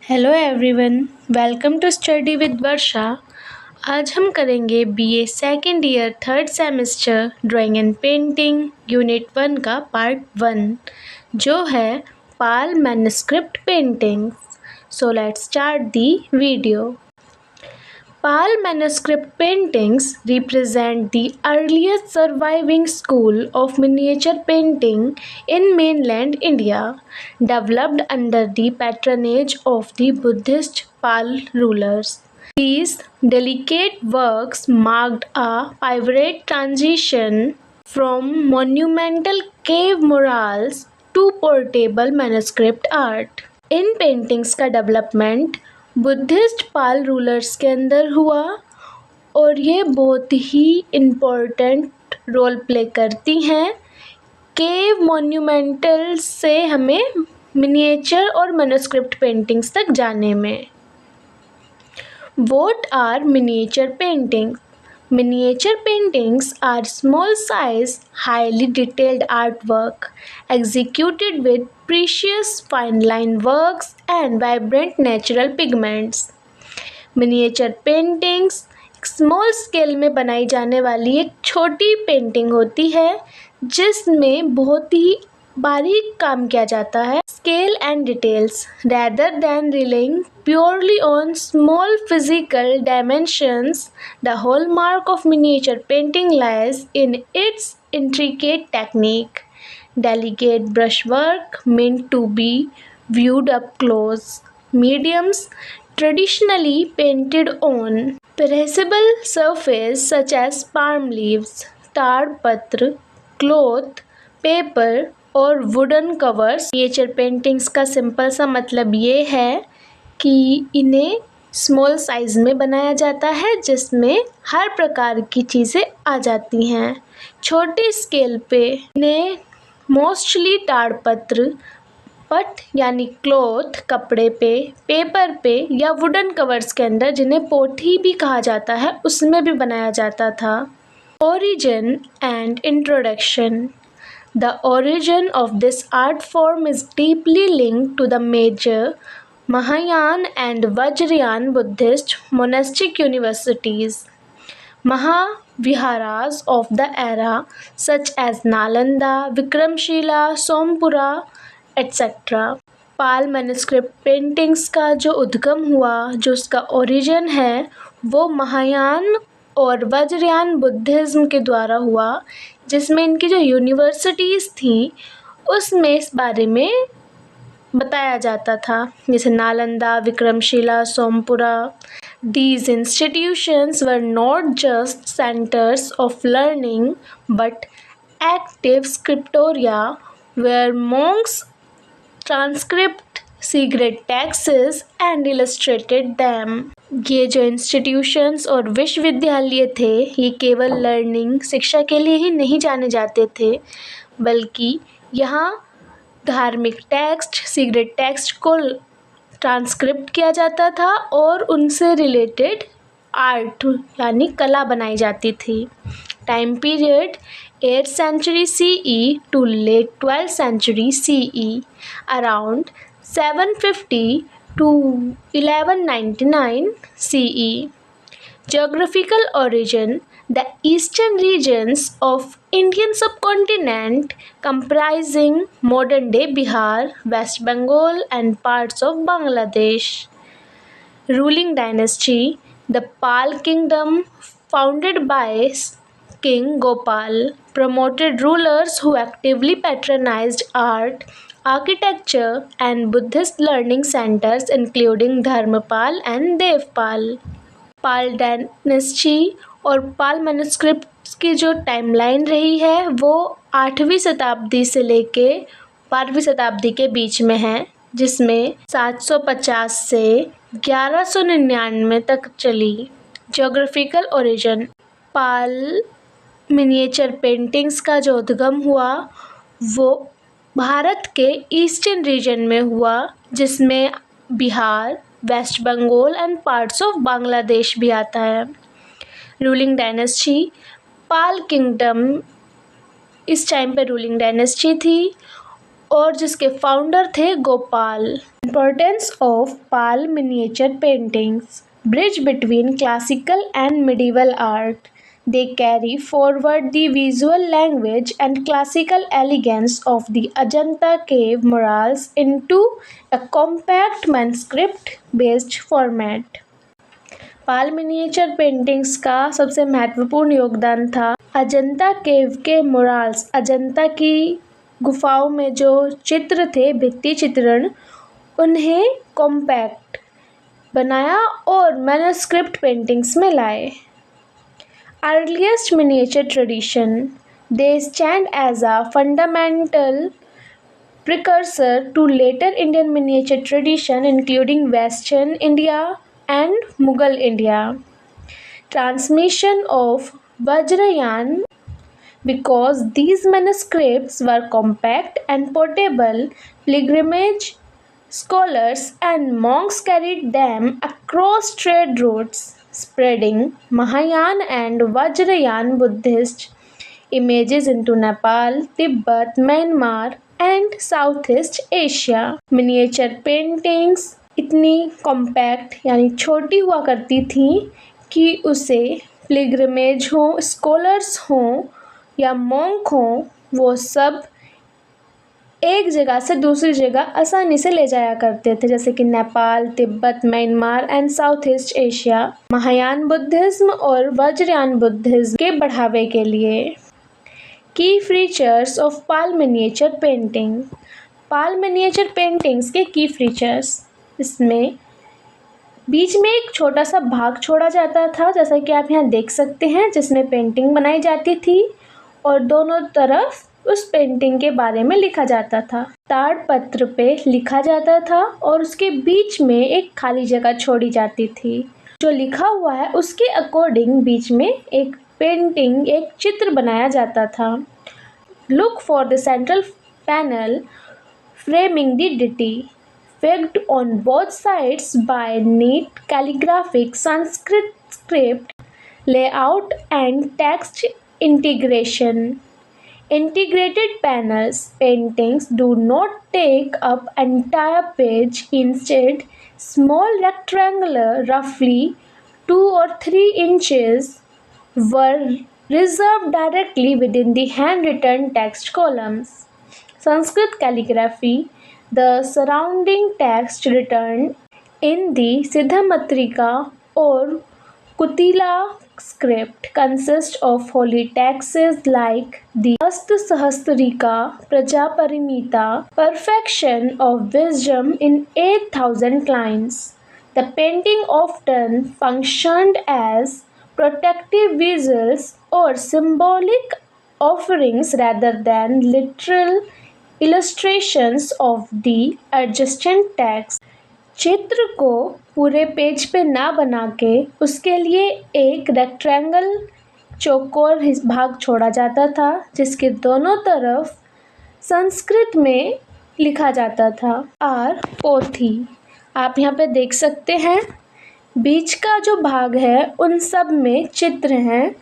Hello everyone, welcome to study with Varsha. आज हम करेंगे BA second year third semester drawing and painting unit 1 का part 1 जो है Pal manuscript paintings. So let's start the video. Pal manuscript paintings represent the earliest surviving school of miniature painting in mainland India, developed under the patronage of the Buddhist Pal rulers. These delicate works marked a pivotal transition from monumental cave murals to portable manuscript art. In paintings का development Buddhist पाल rulers के अंदर हुआ और ये बहुत ही important role play करती हैं केव monumental से हमें मिनिएचर और मैन्युस्क्रिप्ट पेंटिंग्स तक जाने में। What are miniature paintings? Miniature paintings are small size, highly detailed artwork executed with precious fine line works and vibrant natural pigments. Miniature paintings small scale में बनाई जाने वाली एक छोटी पेंटिंग होती है जिसमें बहुत ही बारीक काम किया जाता है। Scale and details rather than relying purely on small physical dimensions, the hallmark of miniature painting lies in its intricate technique, delicate brushwork meant to be viewed up close, mediums traditionally painted on perishable surface such as palm leaves, tar patra, cloth, paper और wooden covers. Miniature paintings का simple सा मतलब ये है कि इन्हें small size में बनाया जाता है जिसमें हर प्रकार की चीज़ें आ जाती हैं। छोटे स्केल पे इन्हें मोस्टली ताड़पत्र पट यानी क्लॉथ कपड़े पे, पेपर पे या वुडन कवर्स के अंदर जिन्हें पोथी भी कहा जाता है उसमें भी बनाया जाता था। Origin and introduction. The origin of this art form is deeply linked to the major Mahayana and Vajrayana Buddhist monastic universities, Mahaviharas of the era such as Nalanda, Vikramshila, Sompura, etc. Pal manuscript paintings का जो उद्गम हुआ, जो उसका origin है, वो महायान और Vajrayana Buddhism के द्वारा हुआ जिसमें इनकी जो यूनिवर्सिटीज़ थी उसमें इस बारे में बताया जाता था, जैसे Nalanda, Vikramshila, Sompura. These institutions were not just centers of learning but active scriptoria where monks transcribed secret texts and illustrated them. ये जो इंस्टीट्यूशंस और विश्वविद्यालय थे ये केवल लर्निंग शिक्षा के लिए ही नहीं जाने जाते थे बल्कि यहाँ धार्मिक टेक्स्ट, सीक्रेट टेक्स्ट को ट्रांसक्रिप्ट किया जाता था और उनसे रिलेटेड आर्ट यानी कला बनाई जाती थी। Time period 8th century CE to late 12th century CE, around 750 to 1199 CE. Geographical origin. The eastern regions of Indian subcontinent comprising modern-day Bihar, West Bengal and parts of Bangladesh. Ruling dynasty. The Pal kingdom founded by King Gopal promoted rulers who actively patronized art, architecture and Buddhist learning centers including Dharmapal and Devpal. Pal dynasty और पाल manuscripts की जो timeline रही है वो 8वीं शताब्दी से लेके 12वीं शताब्दी के बीच में है जिसमें 750 से 1199 तक चली। Geographical origin. Pal miniature paintings का जो उद्गम हुआ वो भारत के ईस्टर्न रीजन में हुआ जिसमें Bihar, west Bengal and parts of Bangladesh भी आता है। Ruling dynasty. पाल किंगडम इस टाइम पे रूलिंग डायनेस्टी थी और जिसके फाउंडर थे Gopal. Importance of Pal miniature paintings, bridge between classical and medieval art. They carry forward the visual language and classical elegance of the Ajanta cave murals into a compact manuscript-based format. Pal miniature paintings का सबसे महत्वपूर्ण योगदान था अजंता केव के murals, Ajanta की गुफाओं में जो चित्र थे, भित्ति चित्रण, उन्हें कॉम्पैक्ट बनाया और मैन्युस्क्रिप्ट पेंटिंग्स में लाए। Earliest miniature tradition, they stand as a fundamental precursor to later Indian miniature tradition including Western India and Mughal India. Transmission of Vajrayan, because these manuscripts were compact and portable, pilgrimage scholars and monks carried them across trade routes, spreading Mahayana and Vajrayana Buddhist images into Nepal, Tibet, Myanmar and Southeast Asia. Miniature paintings इतनी compact यानी छोटी हुआ करती थी कि उसे pilgrimage हो, scholars हों या मॉन्क हों, वो सब एक जगह से दूसरी जगह आसानी से ले जाया करते थे, जैसे कि Nepal, Tibet, Myanmar and south east Asia, Mahayana Buddhism और वज्रयान बुद्धिज्म के बढ़ावे के लिए। की features of Pal miniature painting, Pal miniature paintings के की फीचर्स, इसमें बीच में एक छोटा सा भाग छोड़ा जाता था, जैसा कि आप यहाँ देख सकते हैं, जिसमें पेंटिंग बनाई जाती थी और दोनों तरफ उस पेंटिंग के बारे में लिखा जाता था। ताड़पत्र पे लिखा जाता था और उसके बीच में एक खाली जगह छोड़ी जाती थी। जो लिखा हुआ है उसके अकॉर्डिंग बीच में एक पेंटिंग, एक चित्र बनाया जाता था। Look for the central panel framing the deity, figured on both sides by neat calligraphic Sanskrit script layout and text integration. Integrated panels, paintings do not take up entire page. Instead, small rectangular, roughly 2 or 3 inches, were reserved directly within the handwritten text columns. Sanskrit calligraphy, the surrounding text written in the Siddhamatrika or Kutila script consists of holy texts like the Astasahasrika Prajaparimita, perfection of wisdom in 8,000 lines. The painting often functioned as protective visuals or symbolic offerings rather than literal illustrations of the adjacent text. चित्र को पूरे page पे ना बना के उसके लिए एक रेक्टेंगल चौकोर भाग छोड़ा जाता था, जिसके दोनों तरफ संस्कृत में लिखा जाता था। आर पोथी, आप यहाँ पे देख सकते हैं, बीच का जो भाग है उन सब में चित्र हैं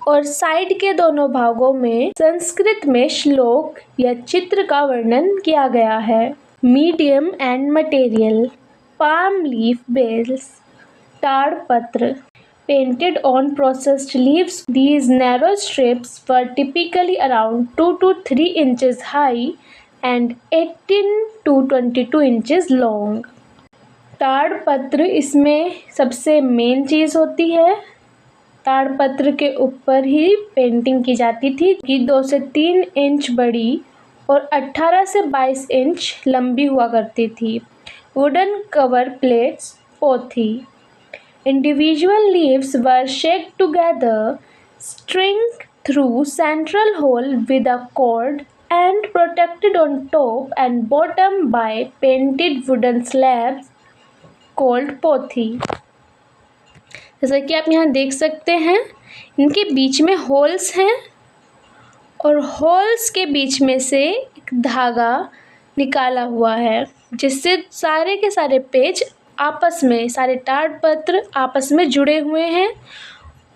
और साइड के दोनों भागों में संस्कृत में श्लोक या चित्र का वर्णन किया गया है। Medium and material, palm leaf bales, ताड़पत्र, painted on processed leaves. These narrow strips were typically around 2 to 3 inches high and 18 to 22 inches long. ताड़पत्र इसमें सबसे मेन चीज़ होती है। ताड़पत्र के ऊपर ही पेंटिंग की जाती थी कि 2 से 3 इंच बड़ी और 18 से 22 इंच लंबी हुआ करती थी। Wooden cover plates, pothi. Individual leaves were shaked together, stringed through central hole with a cord, and protected on top and bottom by painted wooden slabs called pothi. जैसा कि आप यहाँ देख सकते हैं, इनके बीच में होल्स हैं और होल्स के बीच में से एक धागा निकाला हुआ है, जिससे सारे के सारे पेज आपस में, सारे ताड़पत्र आपस में जुड़े हुए हैं।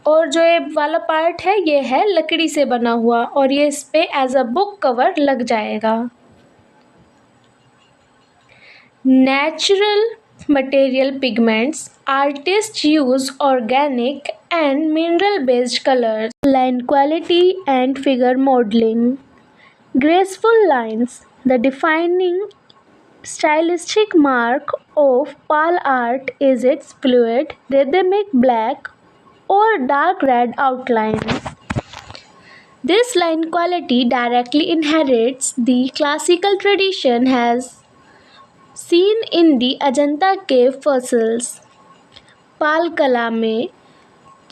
और जो ये वाला पार्ट है ये है लकड़ी से बना हुआ और ये इस पे एज अ बुक कवर लग जाएगा। natural material pigments. Artists use organic and mineral based colors, line quality, and figure modeling. Graceful lines. The defining stylistic mark of pal art is its fluid, rhythmic black or dark red outlines. This line quality directly inherits the classical tradition as seen in the Ajanta cave fossils. पाल कला में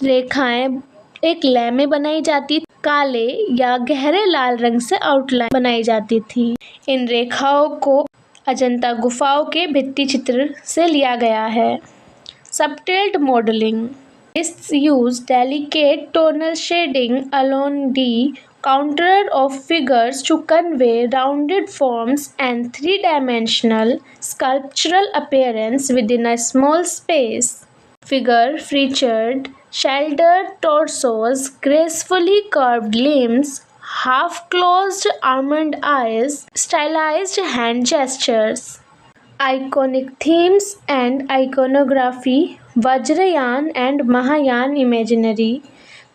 रेखाएं एक लय में बनाई जाती, काले या गहरे लाल रंग से आउटलाइन बनाई जाती थी। इन रेखाओं को अजंता गुफाओं के भित्ति चित्र से लिया गया है। सबटेल्ड modelling Artists use delicate tonal shading along the contour of figures to convey rounded forms and three-dimensional sculptural appearance within a small space. Figure featured sheltered torsos, gracefully curved limbs, half-closed almond eyes, stylized hand gestures. Iconic themes and iconography. Vajrayana and Mahayana imaginary.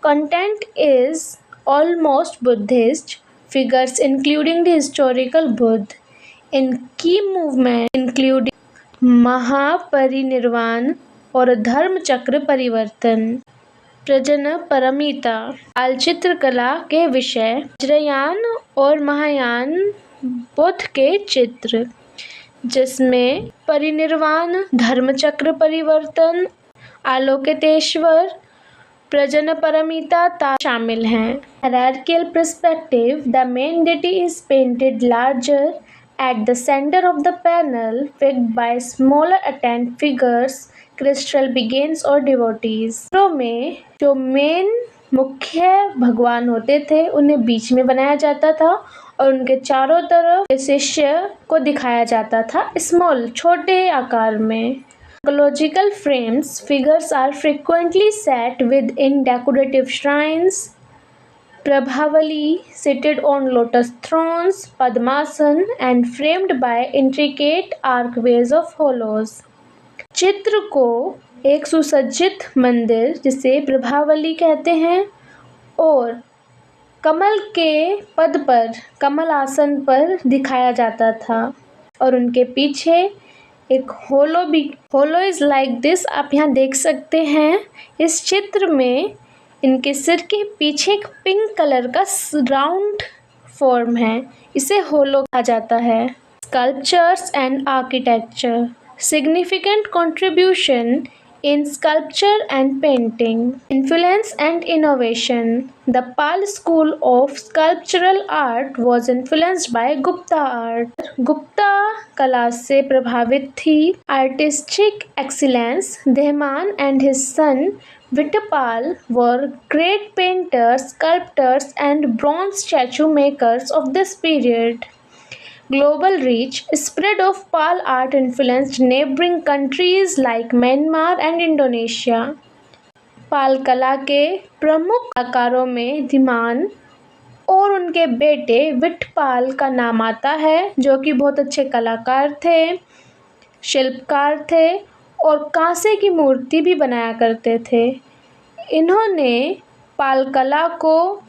Content is almost Buddhist. Figures including the historical Buddha in key movements including महापरिनिर्वाण और धर्म चक्र परिवर्तन। प्रजन परमिता बाल चित्रकला के विषय वज्रयान और महायान बुद्ध के चित्र, जिसमें परिनिर्वाण, धर्मचक्र परिवर्तन, आलोकितेश्वर, प्रजन परमिता शामिल हैं। Hierarchical perspective, the main deity is painted larger at the center of the panel, flanked by smaller attendant figures, crystal beings और devotees। में जो मेन मुख्य भगवान होते थे उन्हें बीच में बनाया जाता था और उनके चारों तरफ शिष्य को दिखाया जाता था स्मॉल छोटे आकार में। Mythological frames, figures are frequently set within decorative shrines. Prabhavali seated on lotus thrones, Padmasan, and framed by intricate archways of hollows. चित्र को एक सुसज्जित मंदिर जिसे प्रभावली कहते हैं और कमल के पद पर कमल आसन पर दिखाया जाता था और उनके पीछे एक होलो इज लाइक दिस आप यहाँ देख सकते हैं। इस चित्र में इनके सिर के पीछे एक पिंक कलर का राउंड फॉर्म है, इसे होलो कहा जाता है। Sculptures and architecture significant contribution in sculpture and painting. Influence and innovation. The Pal school of sculptural art was influenced by Gupta art. Gupta कला से प्रभावित थी। Artistic excellence. Dehman and his son Vittapal were great painters, sculptors and bronze statue makers of this period. Global reach. Spread of Pal art influenced neighboring countries like Myanmar and Indonesia. पाल कला के प्रमुख कलाकारों में धीमान और उनके बेटे विठपाल का नाम आता है, जो कि बहुत अच्छे कलाकार थे, शिल्पकार थे और कांसे की मूर्ति भी बनाया करते थे। इन्होंने पाल कला को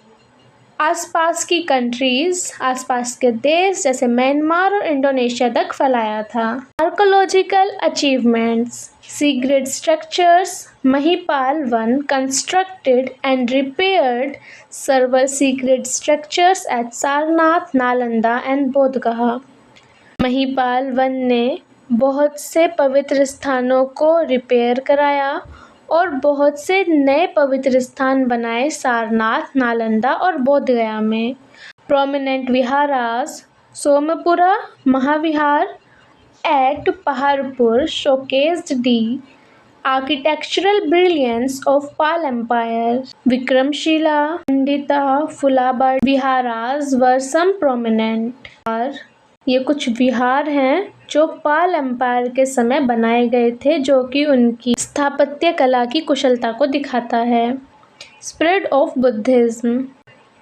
आसपास की कंट्रीज, आसपास के देश जैसे म्यांमार और इंडोनेशिया तक फैलाया था। Archaeological achievements. Secret structures. Mahipal one constructed and repaired several secret structures at Sarnath, Nalanda and Bodhgaya. Mahipal one ने बहुत से पवित्र स्थानों को रिपेयर कराया और बहुत से नए पवित्र स्थान बनाए सारनाथ, नालंदा और बोधगया में। Prominent viharas. Somapura Mahavihara at Paharpur showcased the architectural brilliance of Pal Empire. Vikramshila, Pandita, Phulabad viharas were some prominent. ये कुछ विहार हैं जो पाल एम्पायर के समय बनाए गए थे, जो कि उनकी स्थापत्य कला की कुशलता को दिखाता है। Spread of Buddhism.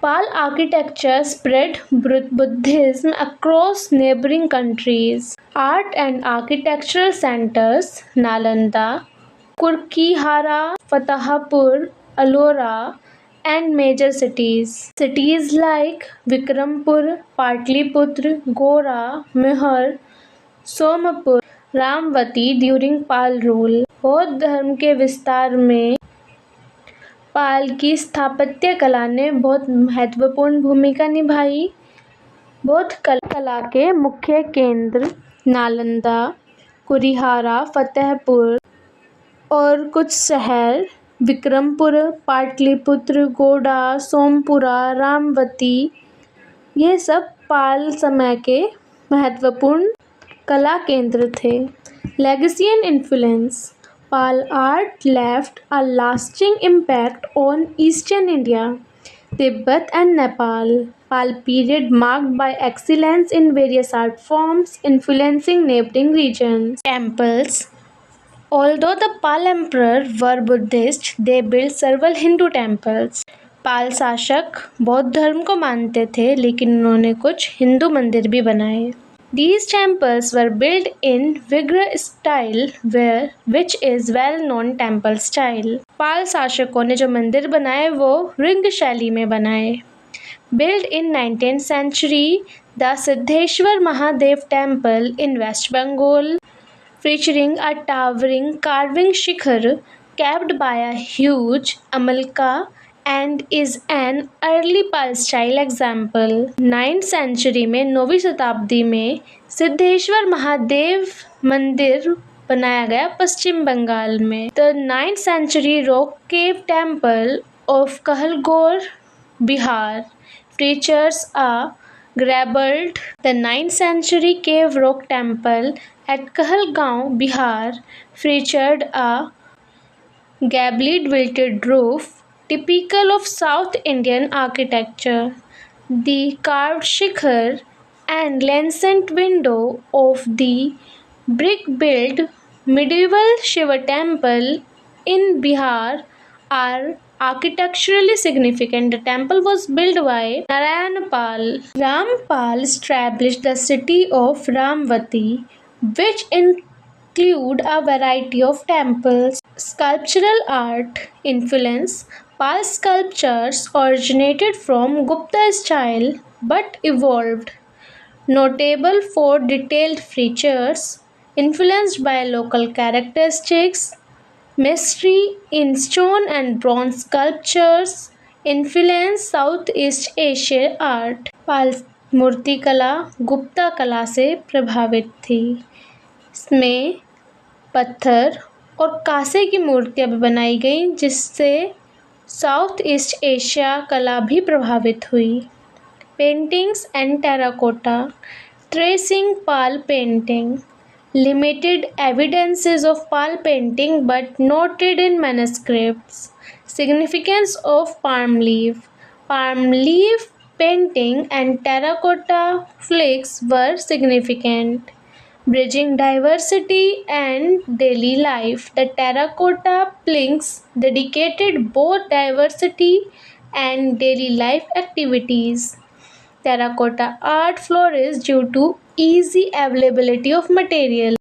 Pal architecture spread Buddhism across neighboring countries. Art and architectural centers Nalanda, Kurkihara, Fatehpur, Alora, and major cities. Cities like Vikrampur, Patliputra, Gora, Mehar, Sompur, Ramvati during Pal rule. बौद्ध धर्म के विस्तार में पाल की स्थापत्य कला ने बहुत महत्वपूर्ण भूमिका निभाई। बौद्ध कला के मुख्य केंद्र नालंदा, कुरिहारा, फतेहपुर और कुछ शहर विक्रमपुर, पाटलिपुत्र, गोडा, सोमपुरा, रामवती, ये सब पाल समय के महत्वपूर्ण कला केंद्र थे। Legacy and influence Pal art left a lasting impact on eastern India, Tibet and Nepal. Pal period marked by excellence in various art forms influencing neighboring regions. Temples. Although the Pal emperor were Buddhist, they built several Hindu temples. पाल शासक बौद्ध धर्म को मानते थे, लेकिन उन्होंने कुछ हिंदू मंदिर भी बनाए। These temples were built in Vigra style, which is well-known temple style. पाल शासकों ने जो मंदिर बनाए वो रिंग शैली में बनाए। Built in 19th century, the Siddheshwar Mahadev temple in West Bengal, featuring a towering carving shikhar capped by a huge amalka, and is an early Pal style example. 9th century में 9वीं शताब्दी में सिद्धेश्वर महादेव मंदिर बनाया गया पश्चिम बंगाल में। The 9th century rock cave temple of Kahalgor, Bihar features a gabled. The 9th century cave rock temple at Kahalgaon, Bihar featured a gabled vaulted roof, typical of South Indian architecture. The carved shikhar and lancet window of the brick-built medieval Shiva temple in Bihar are architecturally significant. The temple was built by Narayan Pal. Rampal established the city of Ramvati, which include a variety of temples. Sculptural art influence. Pal sculptures originated from Gupta style but evolved, notable for detailed features influenced by local characteristics. Mystery in stone and bronze sculptures influenced Southeast Asia art. पाल मूर्ति कला गुप्ता कला से प्रभावित थी। इसमें पत्थर और कांसे की मूर्तियाँ भी बनाई गई, जिससे साउथ ईस्ट एशिया कला भी प्रभावित हुई। Paintings and terracotta tracing Pal painting limited evidences of Pal painting but noted in manuscripts. Significance of palm leaf. Palm leaf painting and terracotta flakes were significant, bridging diversity and daily life. The terracotta plaques dedicated both diversity and daily life activities. Terracotta art flourished due to easy availability of material.